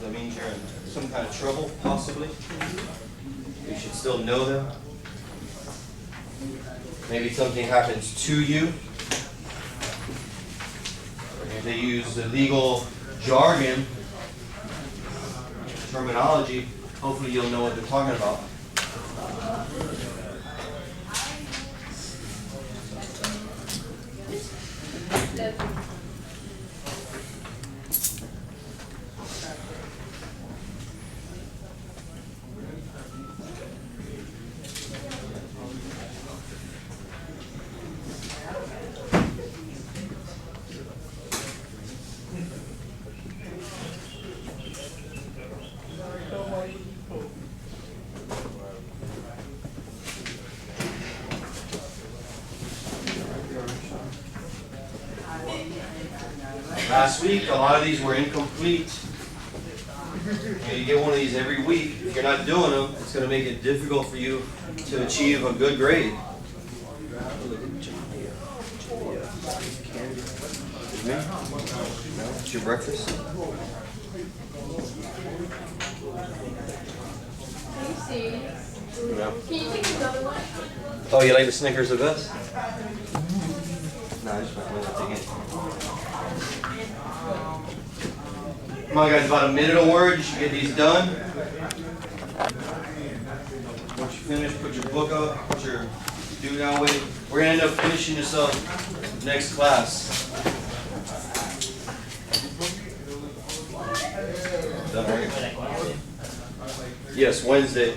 that means you're in some kind of trouble, possibly. You should still know them. Maybe something happens to you. If they use the legal jargon, terminology, hopefully you'll know what they're talking about. Last week, a lot of these were incomplete. You get one of these every week. If you're not doing them, it's going to make it difficult for you to achieve a good grade. It's your breakfast? No. Can you take another one? Oh, you like the Snickers the best? No, I just want to take it. Come on, guys, about a minute a word. You should get these done. Once you finish, put your book up, put your do now away. We're going to end up finishing this up next class. Done, right? Yes, Wednesday.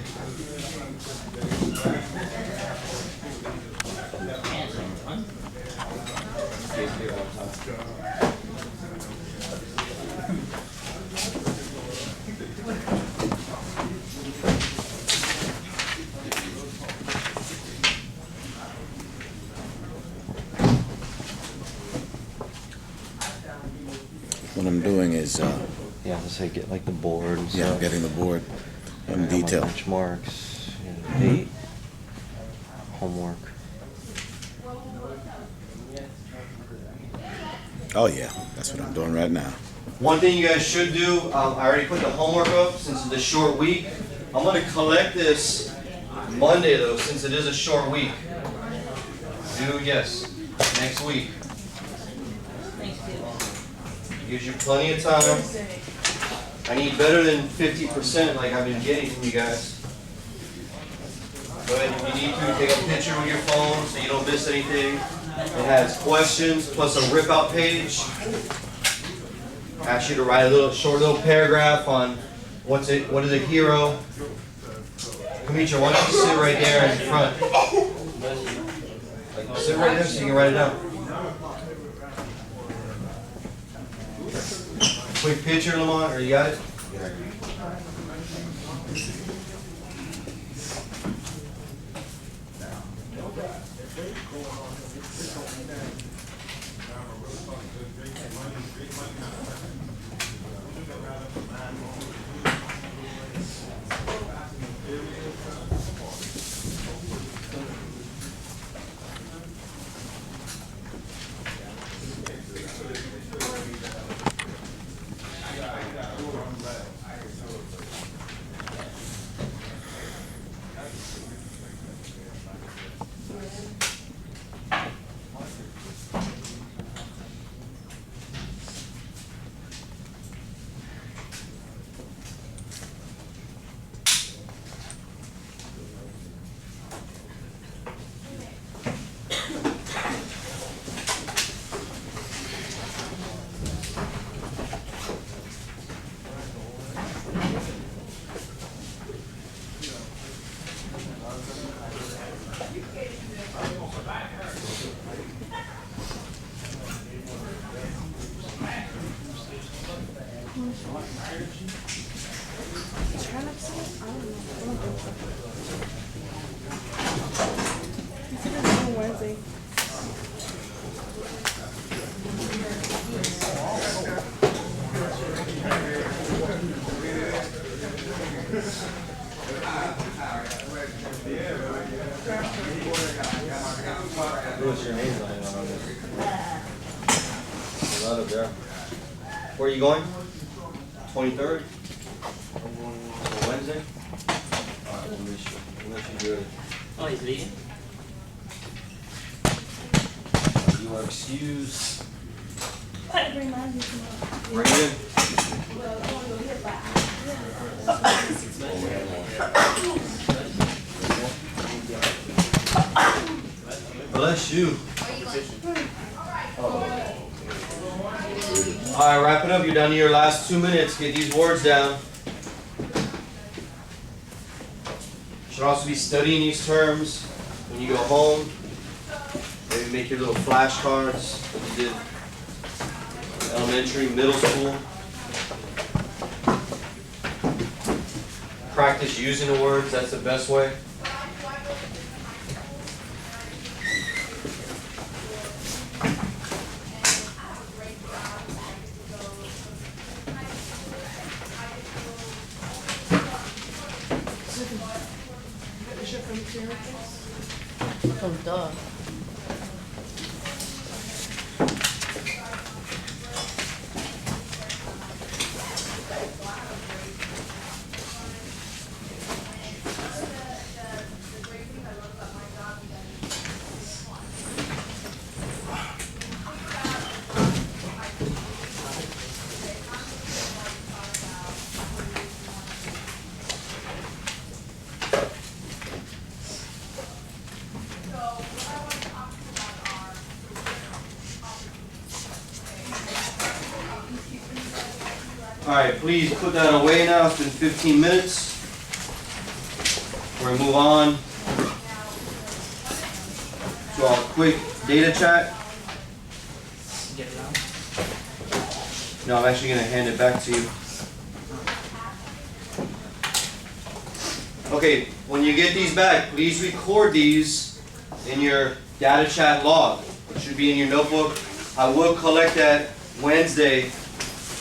What I'm doing is, Yeah, let's say get like the board and yeah, stuff. getting the board in detail. Benchmarks, and date, homework. Oh yeah, that's what I'm doing right now. One thing you guys should do, I already put the homework up since it's a short week. I'm going to collect this Monday though, since it is a short week. Do, yes, next week. Gives you plenty of time. I need better than 50% like I've been getting from you guys. But if you need to, take a picture with your phone so you don't miss anything. It has questions plus a rip out page. Ask you to write a short little paragraph on what is a hero. Kamisha, why don't you sit right there in front? Sit right there so you can write it down. Quick picture, Lamont, or you got it? What's your name lying on this? A lot of there. Where are you going? 23rd? For Wednesday? Alright, we'll let you do it. Oh, he's leaving? You are excused. I bring mine tomorrow. Bring it in. Well, I want to go get back. Bless you. Alright, wrap it up. You're down to your last 2 minutes. Get these words down. Should also be studying these terms when you go home. Maybe make your little flashcards that you did elementary, middle school. Practice using the words. That's the best way. Oh, duh. Alright, please put that away now. It's been 15 minutes. We're going to move on to our quick data chat. Get it out. No, I'm actually going to hand it back to you. Okay, when you get these back, please record these in your data chat log. It should be in your notebook. I will collect that Wednesday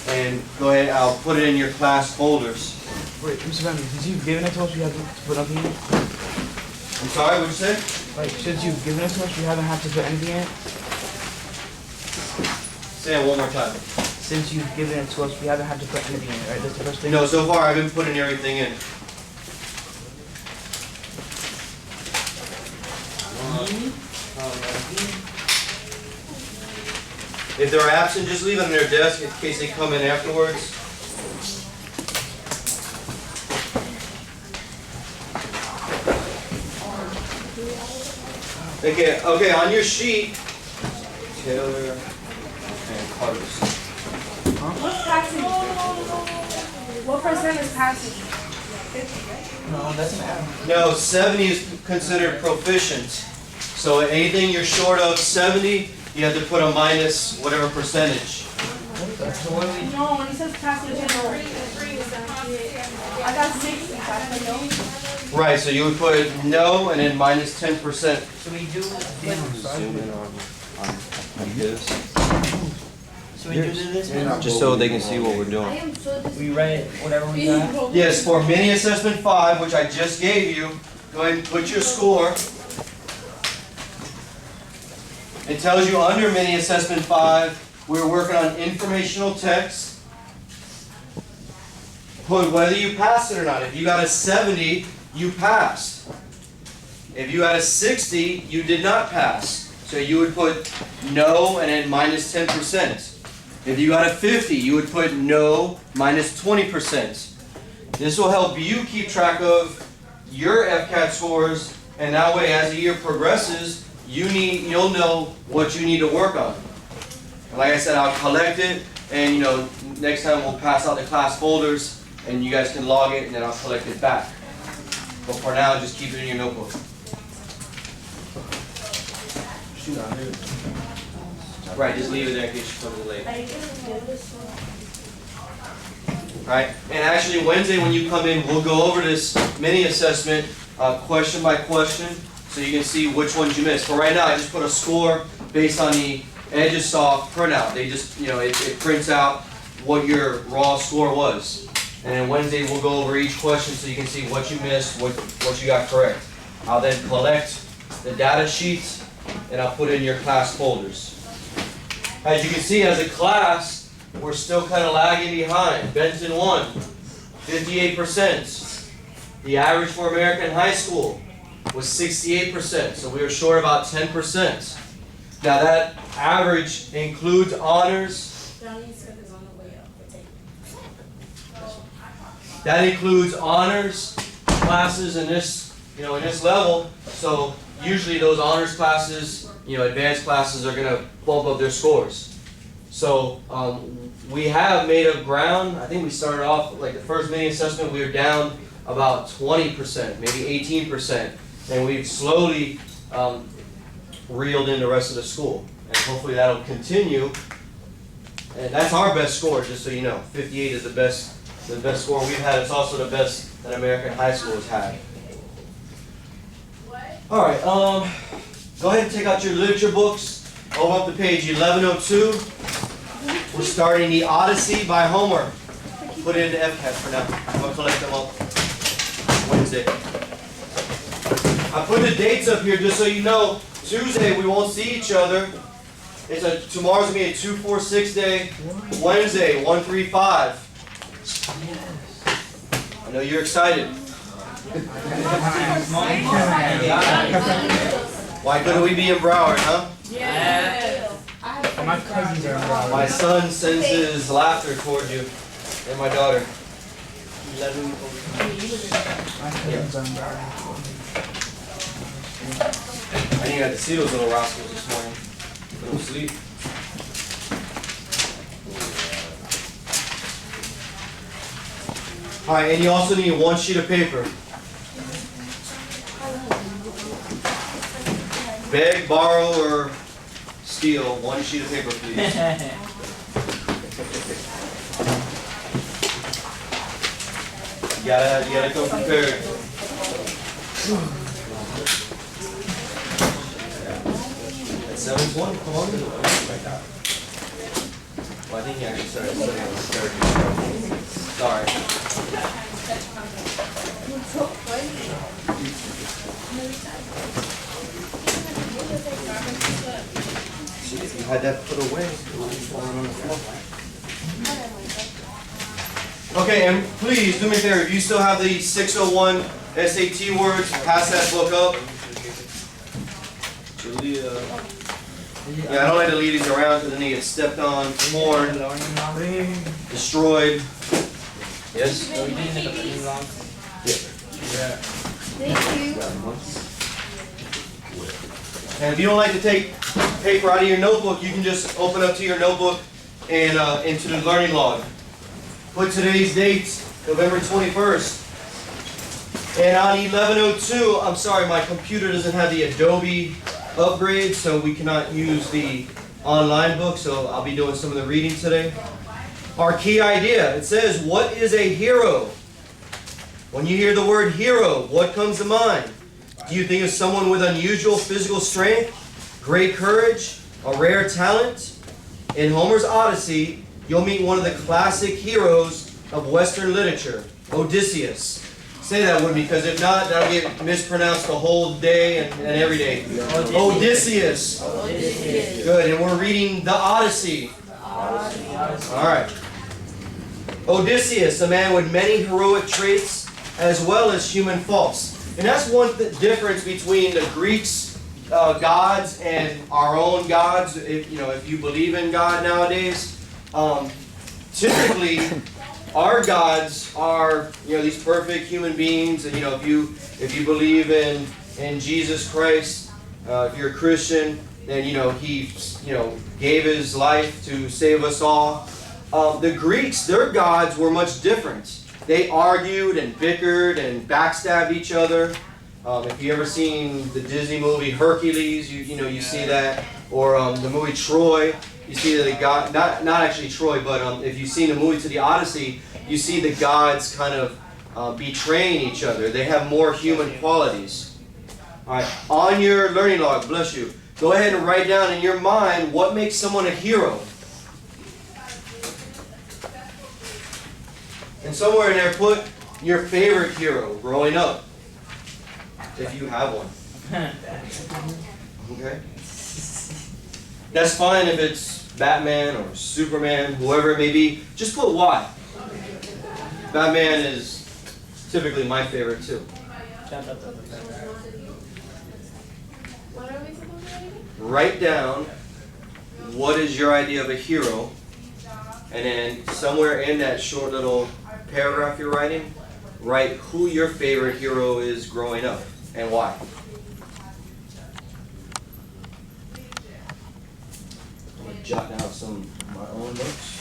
and go ahead, I'll put it in your class folders. Wait, Mr. Benton, since you've given it to us, we have to put up here? I'm sorry, what'd you say? Like, since you've given it to us, we haven't had to put anything in it? Say it one more time. Since you've given it to us, we haven't had to put anything in it, right? That's the first thing? No, so far I've been putting everything in. If they're absent, just leave it on their desk in case they come in afterwards. Okay, on your sheet, Taylor and Carlos. What's passing? What percent is passing? 50, right? No, that's an add. No, 70 is considered proficient. So anything you're short of 70, you have to put a minus whatever percentage. So what do we... No, when he says passing, it's no. I got 60. I put no. Right, so you would put no and then minus 10%. So we do... Zoom in on this. So we do this one? Just so they can see what we're doing. We write whatever we got? Yes, for mini assessment 5, which I just gave you, go ahead and put your score. It tells you under mini assessment 5, we're working on informational text. Put whether you passed it or not. If you got a 70, you passed. If you had a 60, you did not pass. So you would put no and then minus 10%. If you got a 50, you would put no minus 20%. This will help you keep track of your FCAT scores, and that way as the year progresses, you'll know what you need to work on. Like I said, I'll collect it, and next time we'll pass out the class folders, and you guys can log it, and then I'll collect it back. But for now, just keep it in your notebook. Right, just leave it there in case you come in late. Right, and actually Wednesday when you come in, we'll go over this mini assessment question by question, so you can see which ones you missed. For right now, I just put a score based on the EduSoft printout. They just, it prints out what your raw score was. And then Wednesday we'll go over each question so you can see what you missed, what you got correct. I'll then collect the data sheets and I'll put it in your class folders. As you can see, as a class, we're still kind of lagging behind. Benton 1, 58%. The average for American high school was 68%, so we were short about 10%. Now that average includes honors. That includes honors classes in this, in this level. So usually those honors classes, advanced classes are going to bump up their scores. So we have made up ground. I think we started off, like the first mini assessment, we were down about 20%, maybe 18%. And we've slowly reeled in the rest of the school. And hopefully that'll continue. And that's our best score, just so you know. 58 is the best score we've had. It's also the best that American high school has had. All right, go ahead and take out your literature books. Over up to page 1102. We're starting the Odyssey by Homer. Put it into FCAT for now. I'm going to collect them up Wednesday. I put the dates up here just so you know. Tuesday we won't see each other. Tomorrow's going to be a 2-4-6 day. Wednesday, 1-3-5. I know you're excited. Why couldn't we be in Broward, huh? Yeah. My cousins are in Broward. My son sends his laughter toward you, and my daughter. My cousins are in Broward. I didn't have to see those little rascals this morning. Put them to sleep. Alright, and you also need one sheet of paper. Beg, borrow, or steal one sheet of paper, please. You gotta come prepared. At 7:20, come on. Well, I think he actually started studying on the 30th. Sorry. See, if you had that put away, it would be falling on the floor. Okay, and please do me a favor. If you still have the 601 SAT words, pass that book up. Yeah, I don't like to leave these around because then they get stepped on, torn, destroyed. Yes? Thank you. And if you don't like to take paper out of your notebook, you can just open up to your notebook and into the learning log. Put today's date, November 21st. And on 1102, I'm sorry, my computer doesn't have the Adobe upgrade, so we cannot use the online book, so I'll be doing some of the reading today. Our key idea, it says, what is a hero? When you hear the word hero, what comes to mind? Do you think of someone with unusual physical strength, great courage, a rare talent? In Homer's Odyssey, you'll meet one of the classic heroes of Western literature, Odysseus. Say that with me, because if not, that'll get mispronounced the whole day and every day. Odysseus. Good, and we're reading the Odyssey. All right. Odysseus, a man with many heroic traits as well as human faults. And that's one difference between the Greeks' gods and our own gods. If you believe in God nowadays, typically our gods are these perfect human beings. And if you believe in Jesus Christ, if you're a Christian, then he gave his life to save us all. The Greeks, their gods were much different. They argued and bickered and backstabbed each other. If you ever seen the Disney movie Hercules, you see that, or the movie Troy, you see that the god, not actually Troy, but if you've seen the movie to the Odyssey, you see the gods kind of betraying each other. They have more human qualities. All right, on your learning log, bless you. Go ahead and write down in your mind what makes someone a hero. And somewhere in there, put your favorite hero growing up, if you have one. Okay? That's fine if it's Batman or Superman, whoever it may be. Just put why. Batman is typically my favorite too. What are we supposed to do? Write down what is your idea of a hero, and then somewhere in that short little paragraph you're writing, write who your favorite hero is growing up and why. I'm going to jot down some of my own notes.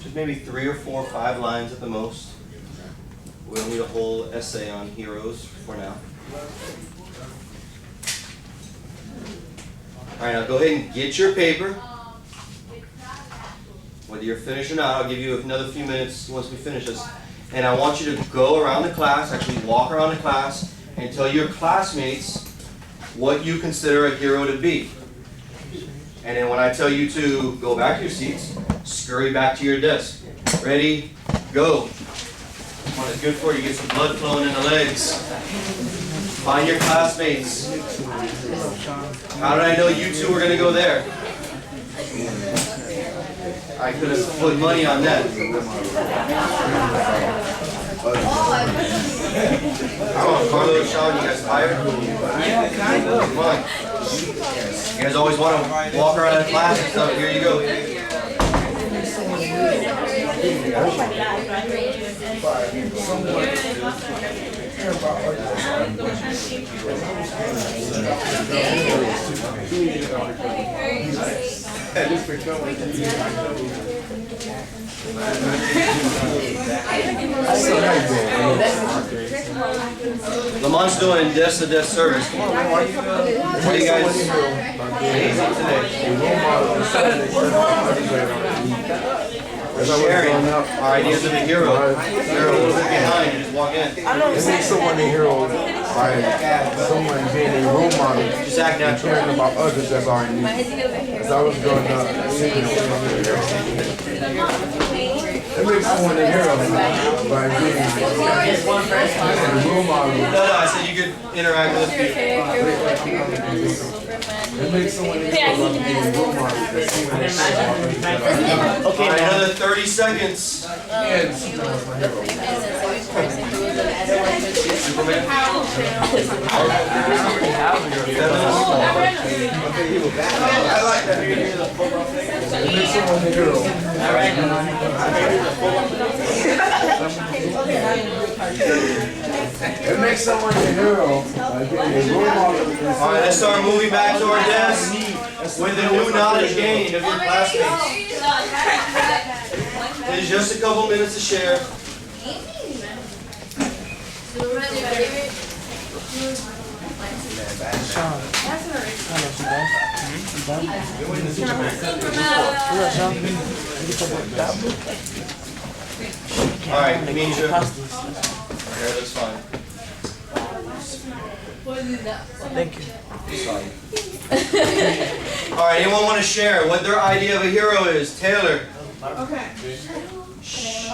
Just maybe 3 or 4 or 5 lines at the most. We don't need a whole essay on heroes for now. All right, now go ahead and get your paper. Whether you're finished or not, I'll give you another few minutes once we finish this. And I want you to go around the class, actually walk around the class, and tell your classmates what you consider a hero to be. And then when I tell you to go back to your seats, scurry back to your desk. Ready? Go. Come on, it's good for you. Get some blood flowing in the legs. Find your classmates. How did I know you two were going to go there? I could have put money on that. Come on, Carlos, Sean, you guys tired? Yeah, kind of. Come on. You guys always want to walk around in class and stuff. Here you go. Lamont's doing desk-to-desk service. Come on, man. What are you guys amazing today? We're sharing our ideas of a hero. They're a little bit behind. You just walk in. It makes someone a hero by someone being a role model, Just act natural. caring about others that's already new. As I was growing up, it makes someone a hero by being a role model. No, I said you could interact with people. It makes someone a hero by being a role model. Okay, another 30 seconds. I like that. It makes someone a hero. It makes someone a hero by being a role model. All right, let's start moving back to our desk with the new knowledge gained of your classmates. It is just a couple minutes to share. All right, Misha. Here, that's fine. Thank you. All right, anyone want to share what their idea of a hero is? Taylor. Okay.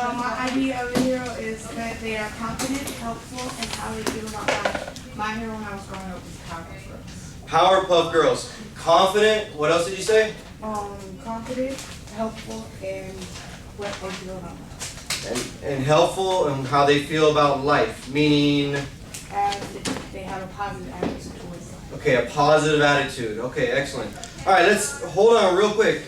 My idea of a hero is that they are confident, helpful, and how they feel about life. My hero when I was growing up was Powerpuff Powerpuff Girls. Girls. Confident. What else did you say? Confident, helpful, and what they feel about life. And helpful and how they feel about life. Meaning, and they have a positive attitude towards it. Okay, a positive attitude. Okay, excellent. All right, let's hold on real quick.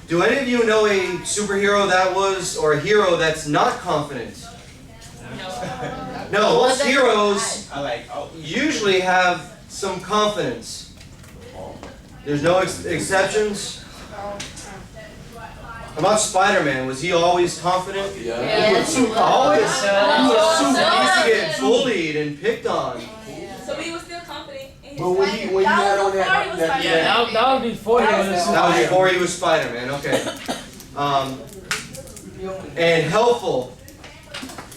Do any of you know a superhero that was, or a hero that's not confident? No, most heroes usually have some confidence. There's no exceptions. How about Spider-Man? Was he always confident? Yes. Always? He used to get bullied and picked on. So he was still confident in his But when he had on that That would be 40 That was before he was Spider-Man, okay. And helpful.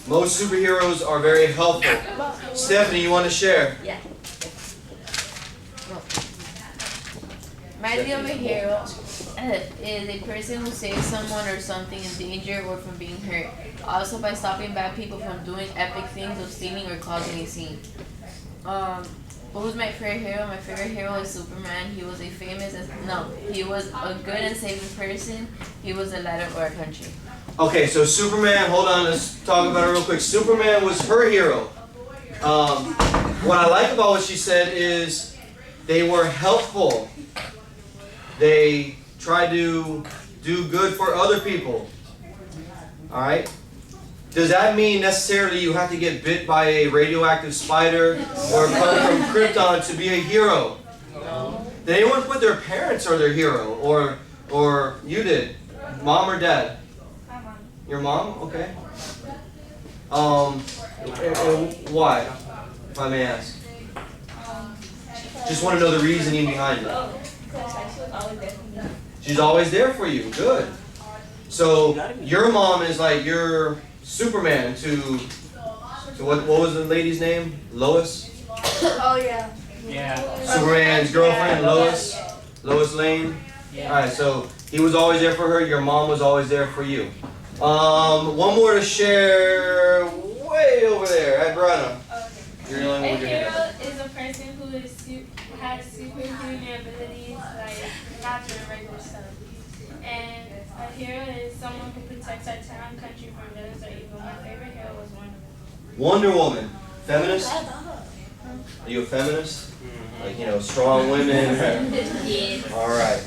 Most superheroes are very helpful. Stephanie, you want to share? Yeah. My favorite hero is a person who saves someone or something in danger or from being hurt. Also by stopping bad people from doing epic things of stealing or causing a scene. What was my favorite hero? My favorite hero is Superman. He was he was a good and saving person. He was a light of our country. Okay, so Superman, hold on, let's talk about it real quick. Superman was her hero. What I like about what she said is they were helpful. They tried to do good for other people. Alright? Does that mean necessarily you have to get bit by a radioactive spider or come from Krypton to be a hero? No. Did anyone put their parents or their hero? Or you did? Mom or dad? My mom. Your mom? Okay. Why? If I may ask. Just want to know the reasoning behind it. Because she was always there for me. She's always there for you. Good. So your mom is like your Superman to what was the lady's name? Lois? Oh yeah. Yeah. Superman's girlfriend, Lois? Lois Lane? Alright, so he was always there for her, your mom was always there for you. One more to share way over there at Brana. You're the only one with your hand. A hero is a person who has superhuman abilities, like not doing regular stuff. And a hero is someone who protects our town, country from villains or evil. My favorite hero was Wonder Woman. Wonder Woman. Feminist? Are you a feminist? Like, strong women? Yeah. Alright.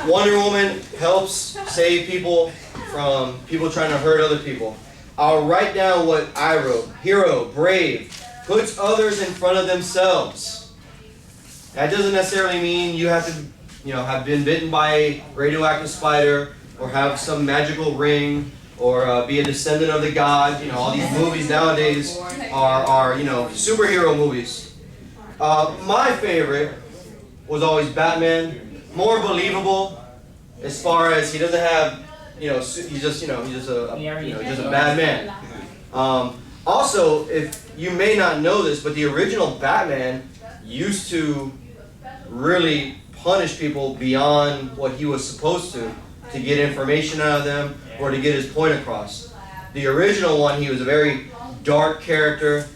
Wonder Woman helps save people from people trying to hurt other people. I'll write down what I wrote. Hero, brave, puts others in front of themselves. That doesn't necessarily mean you have to, have been bitten by a radioactive spider or have some magical ring or be a descendant of the god. All these movies nowadays are superhero movies. My favorite was always Batman. More believable as far as he doesn't have, he's just a bad man. Also, if you may not know this, but the original Batman used to really punish people beyond what he was supposed to get information out of them or to get his point across. The original one, he was a very dark character,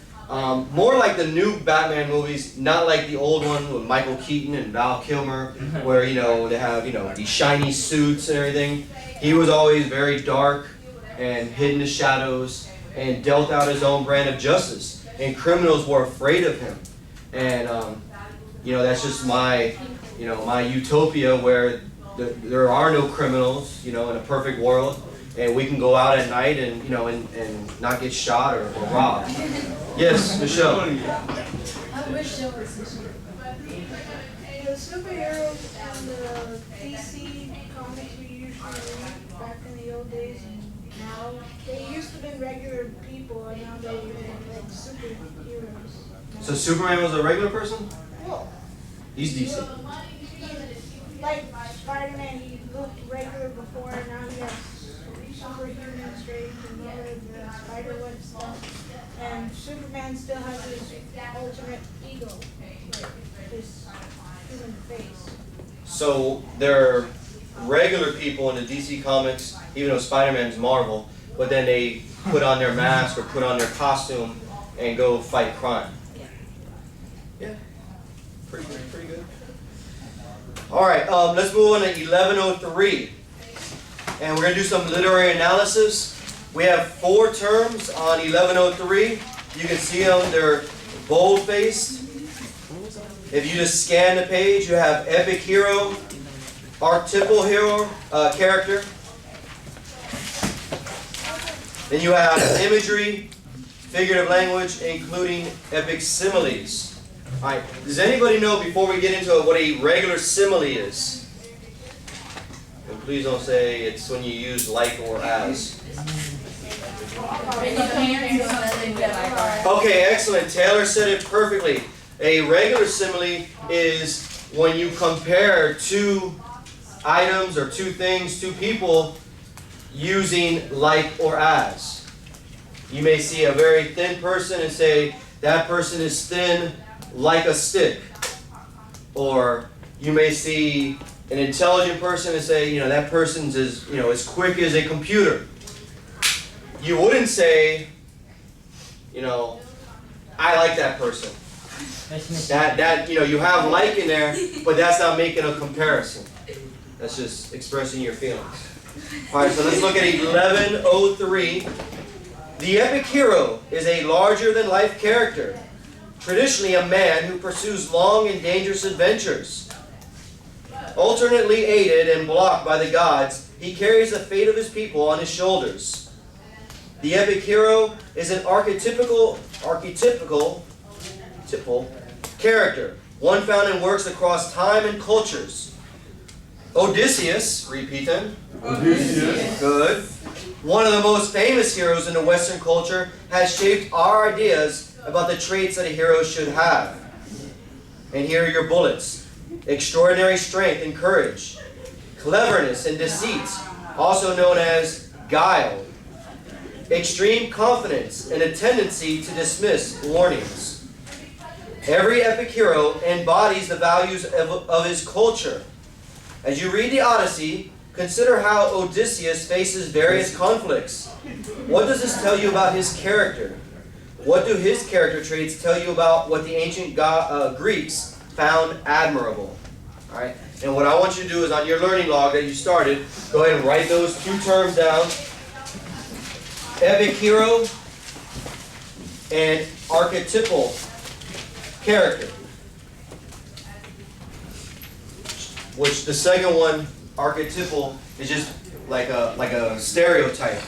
more like the new Batman movies, not like the old one with Michael Keaton and Val Kilmer, where they have these shiny suits and everything. He was always very dark and hid in the shadows and dealt out his own brand of justice, and criminals were afraid of him. And that's just my my utopia where there are no criminals, in a perfect world, and we can go out at night and and not get shot or robbed. Yes, Michelle. I wish there was a The superheroes and the DC comics we usually read back in the old days, now they used to be regular people and now they're like superheroes. So Superman was a regular person? Well, He's decent. like Spider-Man, he looked regular before and now he has superhuman strength and all of the spider-web stuff. And Superman still has his ultimate ego, like his human face. So they're regular people in the DC comics, even though Spider-Man's Marvel, but then they put on their mask or put on their costume and go fight crime. Yeah, pretty good. All right, let's move on to 1103, and we're gonna do some literary analysis. We have 4 terms on 1103. You can see them, they're bold-faced. If you just scan the page, you have epic hero, archetypal hero character. Then you have imagery, figurative language, including epic similes. Alright, does anybody know, before we get into it, what a regular simile is? And please don't say it's when you use like or as. Okay, excellent. Taylor said it perfectly. A regular simile is when you compare two items or two things, two people, using like or as. You may see a very thin person and say, that person is thin like a stick. Or you may see an intelligent person and say, that person's as quick as a computer. You wouldn't say, I like that person. That you have like in there, but that's not making a comparison. That's just expressing your feelings. Alright, so let's look at 1103. The epic hero is a larger-than-life character, traditionally a man who pursues long and dangerous adventures. Alternately aided and blocked by the gods, he carries the fate of his people on his shoulders. The epic hero is an archetypical character, one found in works across time and cultures. Odysseus, repeat them. Odysseus. Good. One of the most famous heroes in the Western culture, has shaped our ideas about the traits that a hero should have. And here are your bullets. Extraordinary strength and courage. Cleverness and deceit, also known as guile. Extreme confidence and a tendency to dismiss warnings. Every epic hero embodies the values of his culture. As you read the Odyssey, consider how Odysseus faces various conflicts. What does this tell you about his character? What do his character traits tell you about what the ancient Greeks found admirable? All right. And what I want you to do is, on your learning log that you started, go ahead and write those two terms down. Epic hero and archetypal character. Which the second one, archetypal, is just like a stereotype.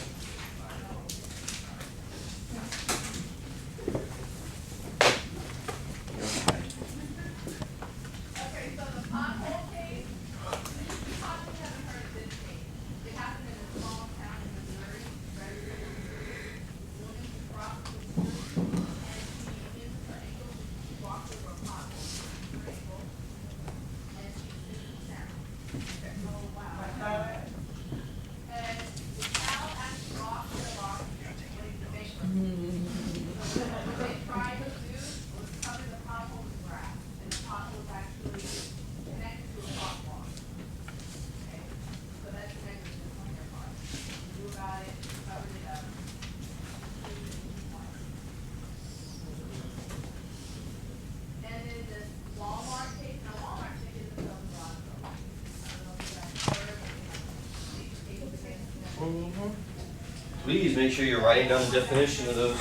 Please make sure you're writing down the definition of those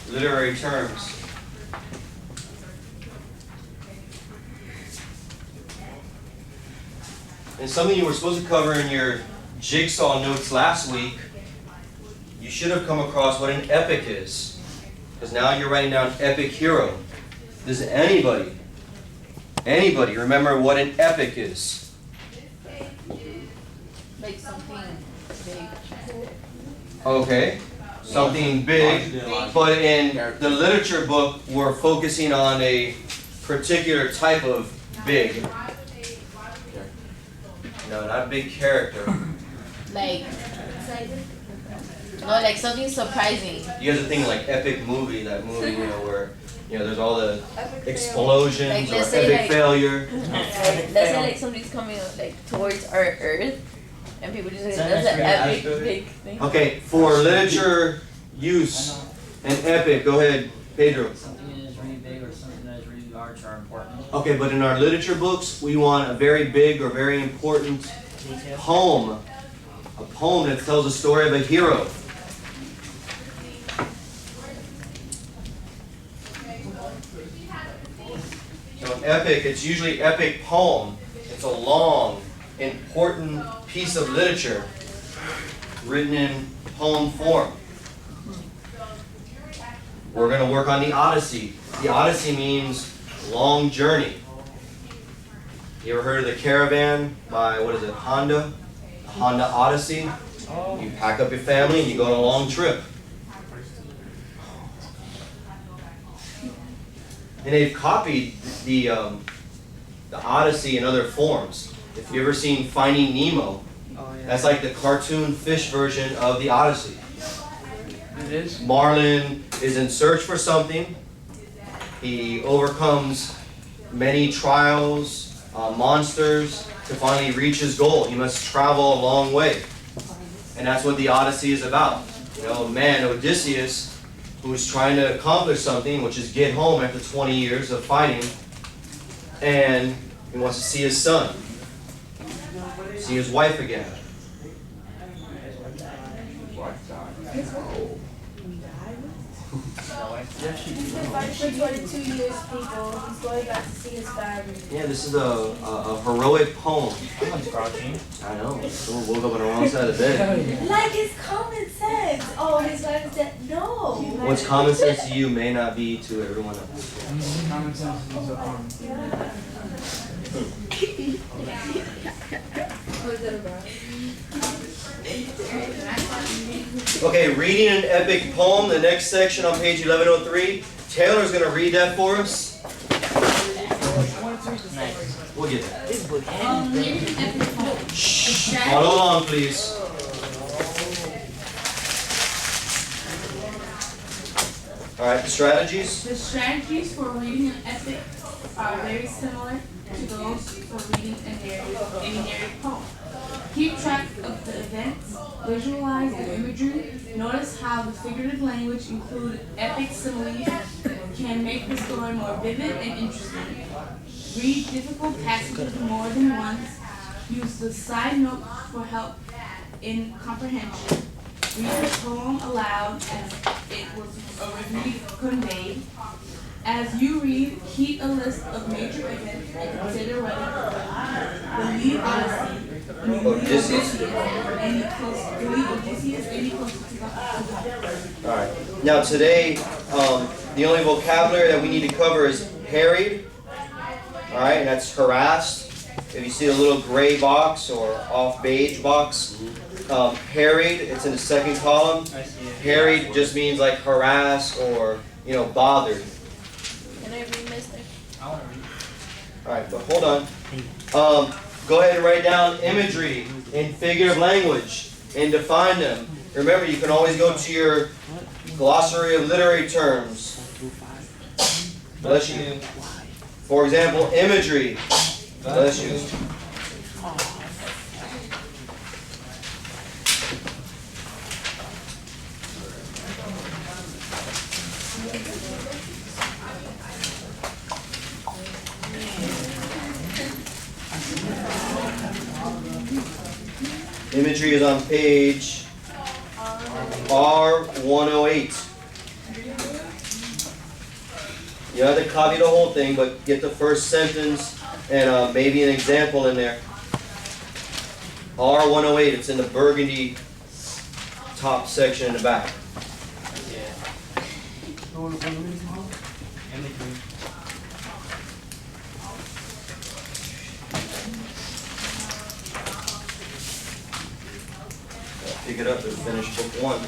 literary terms. And something you were supposed to cover in your jigsaw notes last week, you should have come across what an epic is. Because now you're writing down epic hero. Does anybody remember what an epic is? Like something big. Okay, something big, but in the literature book, we're focusing on a particular type of big. No, not big character. Like, no, like something surprising. You guys are thinking like epic movie, that movie, where, there's all the explosions Like, or let's say, epic like- failure. Let's say like somebody's coming like towards our Earth, and people just like, that's an epic big thing. Okay, for literature use, an epic, go ahead, Pedro. Something that is really big or something that is really large or important. Okay, but in our literature books, we want a very big or very important Detail. poem. A poem that tells the story of a hero. Now, an epic, it's usually epic poem. It's a long, important piece of literature written in poem form. We're going to work on the Odyssey. The Odyssey means long journey. You ever heard of the Caravan by, what is it, Honda? Honda Odyssey. You pack up your family and you go on a long trip. And they've copied the Odyssey in other forms. If you've ever seen Finding Nemo, that's like the cartoon fish version of the Odyssey. It is? Marlin is in search for something. He overcomes many trials, monsters, to finally reach his goal. He must travel a long way. And that's what the Odyssey is about. You know, man, Odysseus, who's trying to accomplish something, which is get home after 20 years of fighting, and he wants to see his son, see his wife again. He's been fighting for 22 years, people. He's going back to see his family. Yeah, this is a heroic poem. Someone's crouching. I know, someone woke up on the wrong side of the bed. Like his common sense. Oh, his wife said no. What's common sense to you may not be to everyone else. Common sense is Okay, reading an epic poem, the next section on page 1103. Taylor's going to read that for us. Nice. We'll get that. Reading an epic poem. Shh. Follow along, please. All right, the strategies. The strategies for reading an epic are very similar to those for reading a narrative poem. Keep track of the events, visualize the imagery, notice how the figurative language, including epic similes, can make the story more vivid and interesting. Read difficult passages more than once. Use the side notes for help in comprehension. Read the poem aloud as it was originally conveyed. As you read, keep a list of major events and consider whether the lead Odysseus any closer to the All right. Now today, the only vocabulary that we need to cover is harried. All right, and that's harassed. If you see a little gray box or off beige box, harried, it's in the second column. Harried just means like harassed or, you know, bothered. Can I read, mister? I want to read. All right, but hold on. Go ahead and write down imagery in figurative language and define them. Remember, you can always go to your glossary of literary terms. Bless you. For example, imagery. Bless you. Imagery is on page R108. You have to copy the whole thing, but get the first sentence and maybe an example in there. R108, it's in the burgundy top section in the back. Pick it up and finish book 1.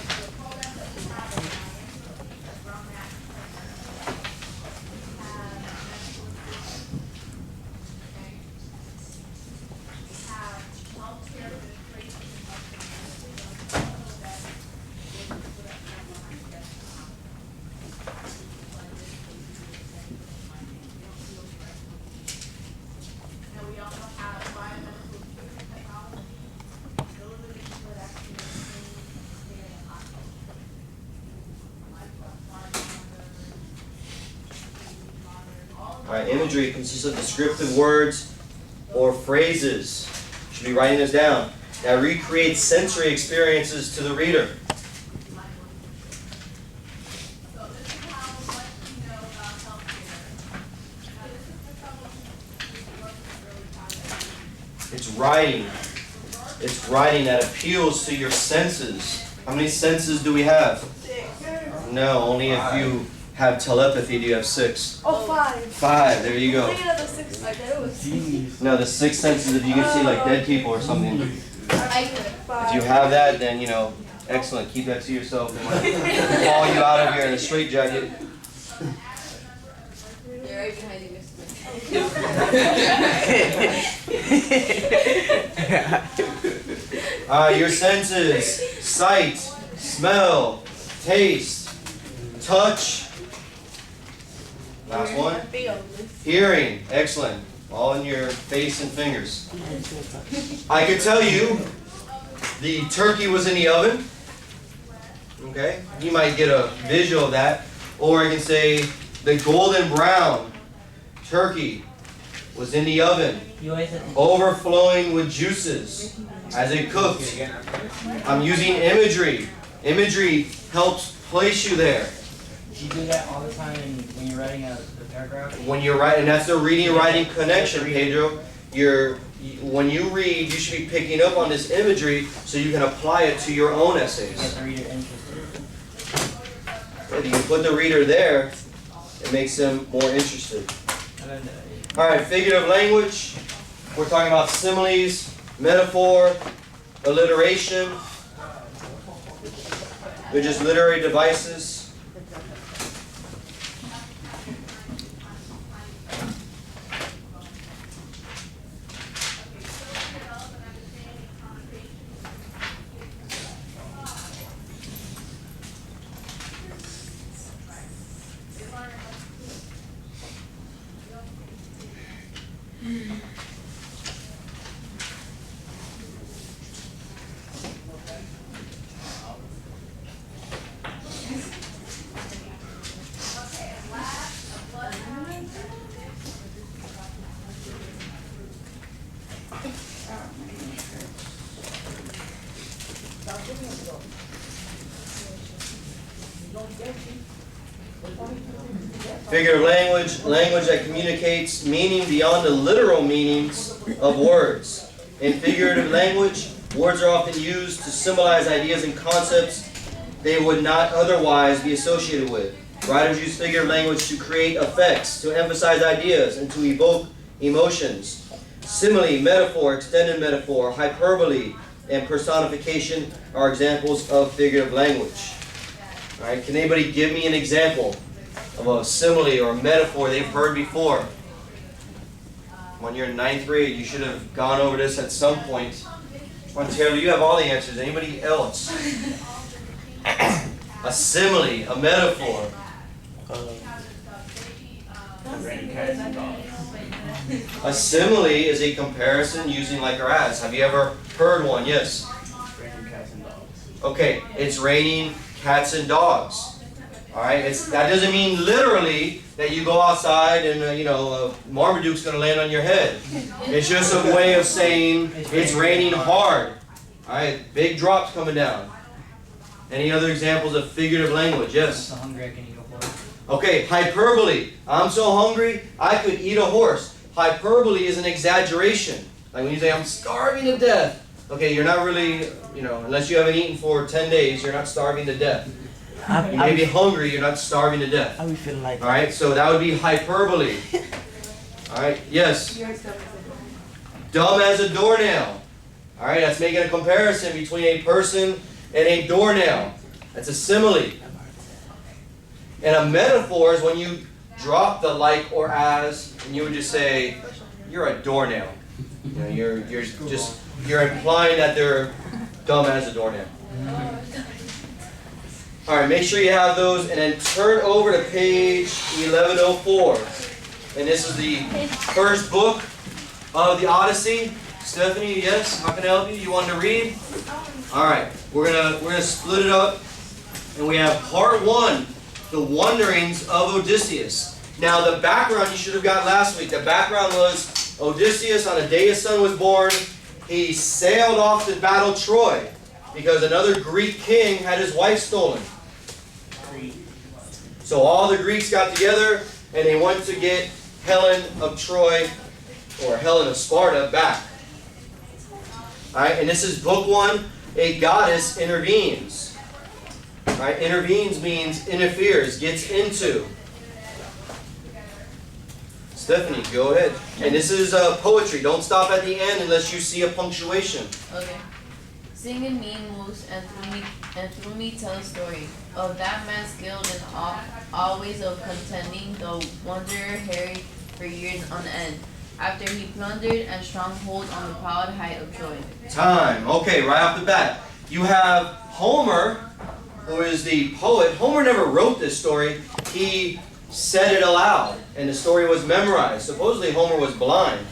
Alright, imagery consists of descriptive words or phrases. You should be writing this down. That recreate sensory experiences to the reader. It's writing. It's writing that appeals to your senses. How many senses do we have? 6. No, only if you have telepathy do you have 6. Oh, 5. 5, there you go. Thinking of the 6 like that, it was No, the 6 senses, if you can see like dead people or something. If you have that, then, you know, excellent. Keep that to yourself. They might haul you out of here in a straitjacket. You're right behind you. Your senses: sight, smell, taste, touch. Last one. Hearing. Excellent. All in your face and fingers. I could tell you the turkey was in the oven. Okay? You might get a visual of that. Or I can say the golden brown turkey was in the oven, overflowing with juices as it cooked. I'm using imagery. Imagery helps place you there. Do you do that all the time when you're writing the paragraph? When you're writing, that's the reading-writing connection, Pedro. When you read, you should be picking up on this imagery so you can apply it to your own essays. Get the reader interested. If you put the reader there, it makes them more interested. All right, figurative language. We're talking about similes, metaphor, alliteration. They're just literary devices. Figurative language, language that communicates meaning beyond the literal meanings of words. In figurative language, words are often used to symbolize ideas and concepts they would not otherwise be associated with. Writers use figurative language to create effects, to emphasize ideas, and to evoke emotions. Simile, metaphor, extended metaphor, hyperbole, and personification are examples of figurative language. All right, can anybody give me an example of a simile or a metaphor they've heard before? When you're in 9th grade, you should have gone over this at some point. Come on, Taylor, you have all the answers. Anybody else? A simile, a metaphor. A simile is a comparison using like or as. Have you ever heard one? Yes. Okay, it's raining cats and dogs. All right, that doesn't mean literally that you go outside and Marmaduke's going to land on your head. It's just a way of saying it's raining hard. All right, big drops coming down. Any other examples of figurative language? Yes. I'm so hungry I can eat a horse. Okay, hyperbole. I'm so hungry I could eat a horse. Hyperbole is an exaggeration. Like when you say I'm starving to death. Okay, you're not really, unless you haven't eaten for 10 days, you're not starving to death. You may be hungry, you're not starving to death. I would feel like All right, so that would be hyperbole. All right, yes. Dumb as a doornail. All right, that's making a comparison between a person and a doornail. That's a simile. And a metaphor is when you drop the like or as, and you would just say, "You're a doornail." You're implying that they're dumb as a doornail. All right, make sure you have those, and then turn over to page 1104. And this is the first book of the Odyssey. Stephanie, yes? How can I help you? You want to read? All right, we're gonna split it up, and we have part 1, the wanderings of Odysseus. Now, the background you should have got last week. The background was Odysseus, on the day his son was born, he sailed off to battle Troy because another Greek king had his wife stolen. So all the Greeks got together and they went to get Helen of Troy, or Helen of Sparta, back. Alright, and this is book 1. A goddess intervenes. Alright, intervenes means interferes, gets into. Stephanie, go ahead. And this is poetry. Don't stop at the end unless you see a punctuation. Okay. Sing in me moves and through me tell a story of that man skilled in all ways of contending, the wanderer harried for years on end, after he plundered and stronghold on the proud height of Troy. Time. Okay, right off the bat. You have Homer, who is the poet. Homer never wrote this story. He said it aloud, and the story was memorized. Supposedly Homer was blind.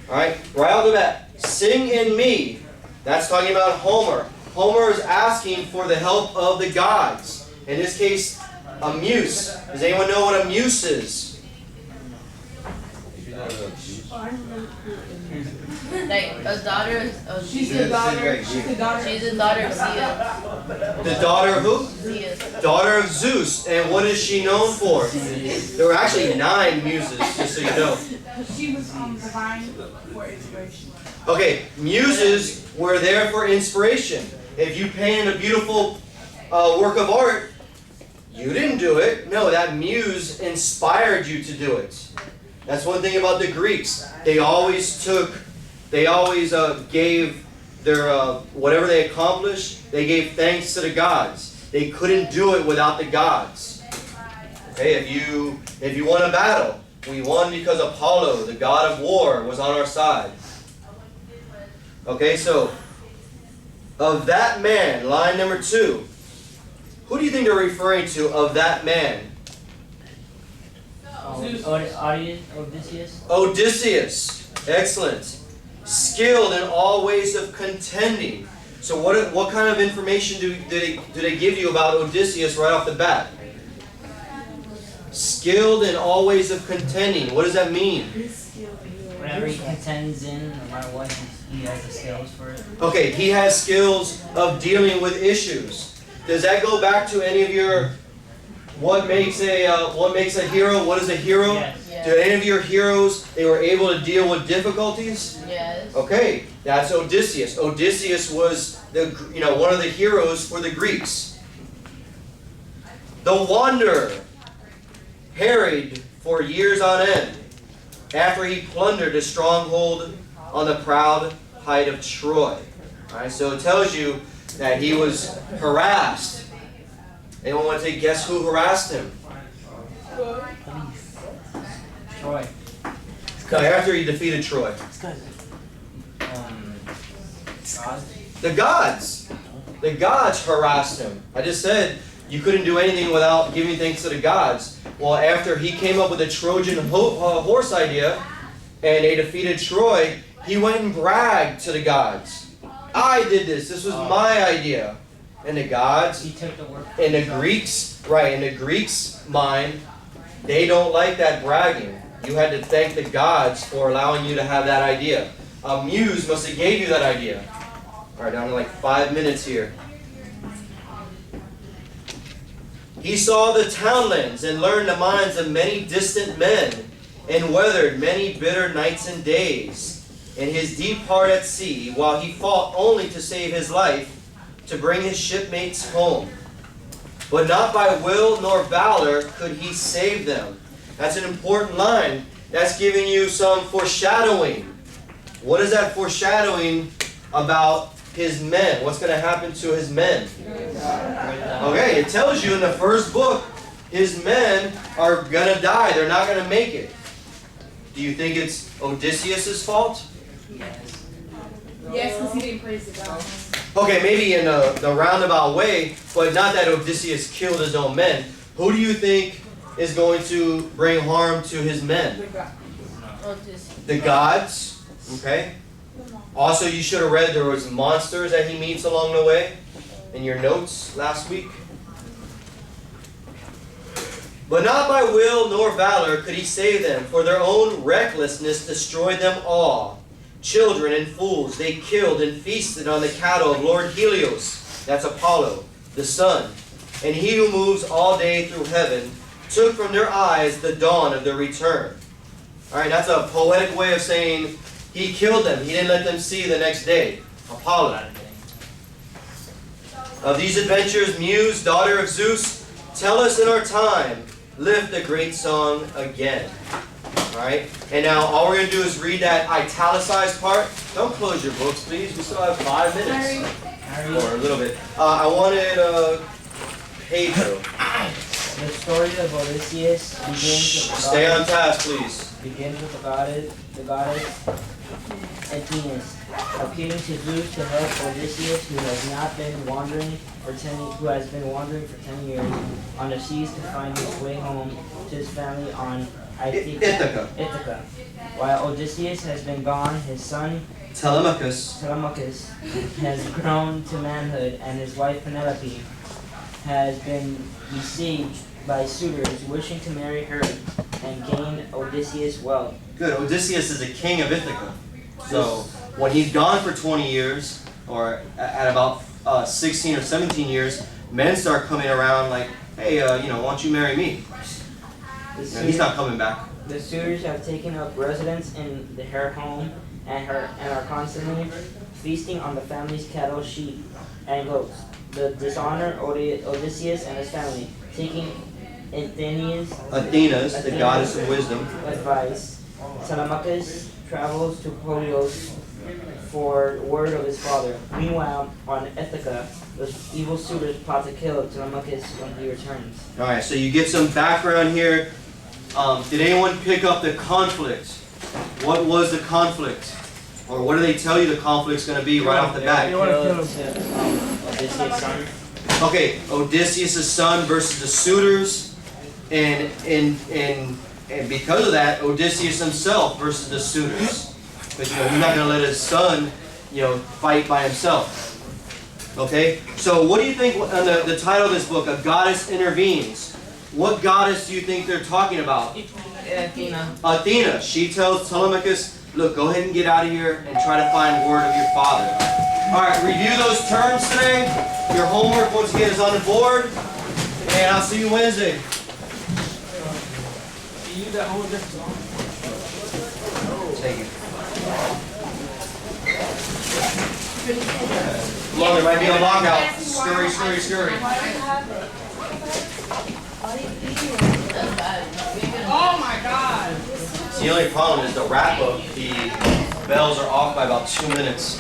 Alright, right off the bat. Sing in me. That's talking about Homer. Homer is asking for the help of the gods. In this case, a muse. Does anyone know what a muse is? Like a daughter of She's the daughter. She's the daughter. She's the daughter of Zeus. The daughter of who? Zeus. Daughter of Zeus. And what is she known for? There were actually 9 muses, just so you know. She was divine for inspiration. Okay, muses were there for inspiration. If you painted a beautiful work of art, you didn't do it. No, that muse inspired you to do it. That's one thing about the Greeks. They always gave their, whatever they accomplished, they gave thanks to the gods. They couldn't do it without the gods. Okay, if you won a battle, we won because Apollo, the god of war, was on our side. Okay, so, of that man, line number 2. Who do you think they're referring to, of that man? Odysseus. Odysseus. Excellent. Skilled in all ways of contending. So what kind of information do they give you about Odysseus right off the bat? Skilled in all ways of contending. What does that mean? Whatever he contends in, no matter what, he has the skills for it. Okay, he has skills of dealing with issues. Does that go back to any of your what makes a hero? What is a hero? Yes. Do any of your heroes, they were able to deal with difficulties? Yes. Okay, that's Odysseus. Odysseus was one of the heroes for the Greeks. The wanderer harried for years on end after he plundered a stronghold on the proud height of Troy. Alright, so it tells you that he was harassed. Anyone want to take guess who harassed him? Troy. After he defeated Troy. The gods. The gods harassed him. I just said you couldn't do anything without giving thanks to the gods. Well, after he came up with the Trojan horse idea and they defeated Troy, he went and bragged to the gods. I did this. This was my idea. And the gods, He took the work. in the Greeks' mind, they don't like that bragging. You had to thank the gods for allowing you to have that idea. A muse must have gave you that idea. All right, down to like 5 minutes here. He saw the townlands and learned the minds of many distant men and weathered many bitter nights and days in his deep heart at sea, while he fought only to save his life, to bring his shipmates home. But not by will nor valor could he save them. That's an important line. That's giving you some foreshadowing. What is that foreshadowing about his men? What's going to happen to his men? Okay, it tells you in the first book, his men are going to die. They're not going to make it. Do you think it's Odysseus' fault? Yes, because he didn't praise the God. Okay, maybe in the roundabout way, but not that Odysseus killed his own men. Who do you think is going to bring harm to his men? Odysseus. The gods. Okay. Also, you should have read there was monsters that he meets along the way in your notes last week. But not by will nor valor could he save them, for their own recklessness destroyed them all. Children and fools they killed and feasted on the cattle of Lord Helios, that's Apollo, the sun. And he who moves all day through heaven took from their eyes the dawn of their return. Alright, that's a poetic way of saying He killed them. He didn't let them see the next day. Apollo. Of these adventures, Muse, daughter of Zeus, tell us in our time, lift the great song again. Alright? And now all we're going to do is read that italicized part. Don't close your books, please. We still have 5 minutes. Or a little bit. I wanted Pedro. The story of Odysseus begins with the Stay on task, please. begins with the goddess Athenis appealing to Zeus to help Odysseus, who has been wandering for 10 years on the seas to find his way home to his family on Ithaca. While Odysseus has been gone, his son Telemachus has grown to manhood, and his wife Penelope has been besieged by suitors wishing to marry her and gain Odysseus' wealth. Good. Odysseus is the king of Ithaca. So when he's gone for 20 years, or at about 16 or 17 years, men start coming around like, hey, why don't you marry me? He's not coming back. The suitors have taken up residence in her home and are constantly feasting on the family's cattle, sheep, and goats. The dishonor Odysseus and his family, taking Athena's, the goddess of wisdom, advice. Telemachus travels to Polios for word of his father. Meanwhile, on Ithaca, the evil suitors plot to kill Telemachus when he returns. Alright, so you get some background here. Did anyone pick up the conflict? What was the conflict? Or what do they tell you the conflict's going to be right off the bat? Odysseus' son. Okay, Odysseus' son versus the suitors, and because of that, Odysseus himself versus the suitors. Because he's not going to let his son, fight by himself. Okay, so what do you think on the title of this book, A Goddess Intervenes? What goddess do you think they're talking about? Athena. Athena. She tells Telemachus, look, go ahead and get out of here and try to find word of your father. Alright, review those terms today. Your homework, once again, is on the board. And I'll see you Wednesday. Take it. Well, there might be a lockout. Scurry, scurry, scurry. Oh my God. The only problem is the wrap up, the bells are off by about 2 minutes.